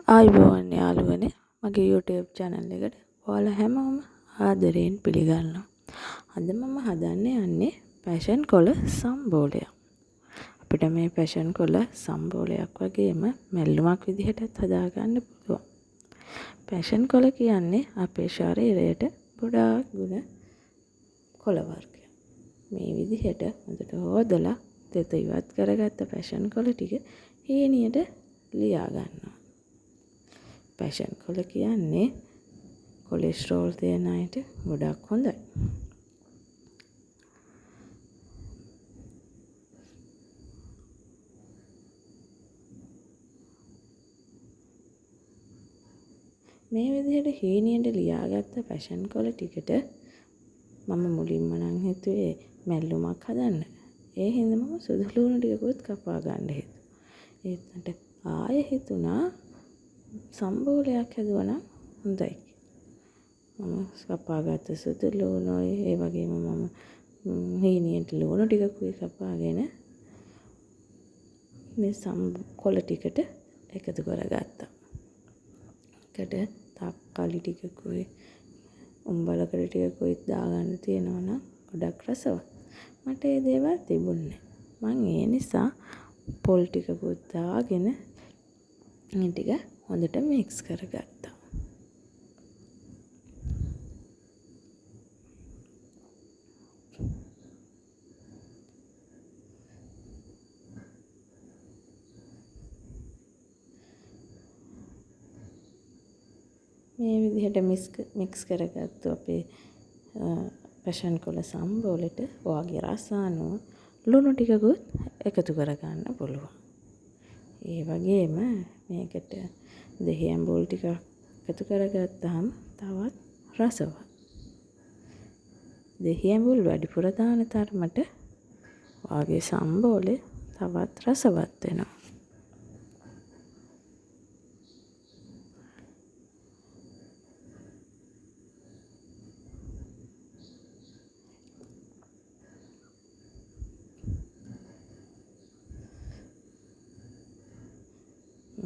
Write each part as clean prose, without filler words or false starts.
ආයුබෝවන් යාළුවනේ මගේ YouTube channel එකට ඔයාලා හැමෝම ආදරයෙන් පිළිගන්නවා. අද මම හදන්න යන්නේ පැෂන් කොළ සම්බෝලයක්. අපිට මේ පැෂන් කොළ සම්බෝලයක් වගේම මැල්ලුමක් විදිහටත් හදාගන්න පුළුවන්. පැෂන් කොළ කියන්නේ අපේ ශරීරයට ගොඩාක් ගුණ කොළ වර්ගයක්. මේ විදිහට හොඳට හොදලා තෙත ඉවත් කරගත්ත පැෂන් කොළ ටික හීනියට ලියා ගන්නවා. පැෂන් කොළ කියන්නේ කොලෙස්ටරෝල් තියෙන අයට ගොඩක් හොඳයි. මේ විදිහට හීනියට ලියාගත්ත පැෂන් කොළ ටිකට මම මුලින්ම නම් හිතුවේ මැල්ලුමක් හදන්න. ඒ හින්දා මම සුදු ලුණු ටිකකුත් කපා ගන්න හිතුවා. ඒකට ආයෙ හිතුණා සම්බෝලයක් හදුවනම් හොඳයි. මම කපාගත්ත සුදු ලුණුයි ඒ වගේම මම හීනියට ලුණු ටිකකුයි කපාගෙන මේ කොළ ටිකට එකතු කරගත්තා. එකට තක්කාලි ටිකකුයි උම්බලකඩ ටිකකුයි දාගන්න තියෙනවා නම් ගොඩක් රසවත්. මට ඒ දේවල් තිබුණේ නැහැ. මම ඒ නිසා පොල් ටිකකුත් දාගෙන මේ ටික හොඳට මික්ස් කරගත්තා. මේ විදිහට මික්ස් කරගත්තු අපේ පැෂන් කොළ සම්බෝලෙට ඔයාගේ රස අනුව ලුණු ටිකකුත් එකතු කරගන්න පුළුවන්. ඒ වගේම මේකට දෙහි ඇඹුල් ටික එකතු කරගත්තාම තවත් රසවත්. දෙහි ඇඹුල් වැඩිපුර දාන තරමට ඔයාගේ සම්බෝලේ තවත් රසවත් වෙනවා.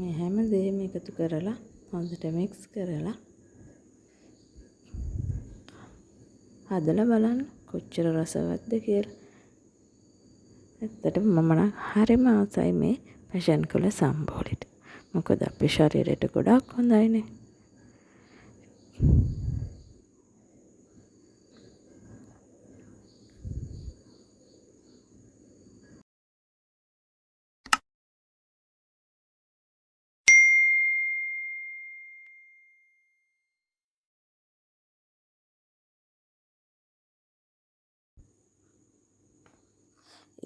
මේ හැම දෙයක්ම එකතු කරලා හොඳට මික්ස් කරලා හදලා බලන්න කොච්චර රසවත්ද කියලා. ඇත්තටම මම නම් හරිම ආසයි මේ පැෂන් කොළ සම්බෝලෙට. මොකද අපේ ශරීරයට ගොඩාක් හොඳයිනේ.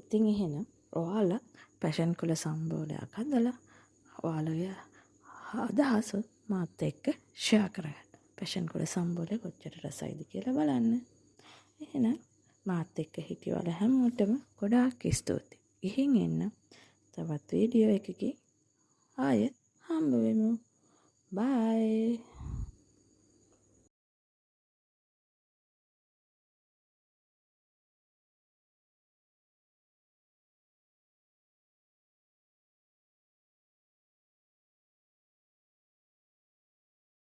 ඉතින් එහෙනම් ඔයාලා පැෂන් කොළ සම්බෝලයක් හදලා ඔයාලගේ අදහස මාත් එක්ක ෂෙයා කරගන්න. පැෂන් කොළ සම්බෝලේ කොච්චර රසයිද කියලා බලන්න. එහෙනම් මාත් එක්ක හිටිය ඔයාලා හැමෝටම ගොඩාක් ස්තුතියි. ගිහින් එන්න තවත් වීඩියෝ එකකින් ආයෙත් හම්බ වෙමු. බයි.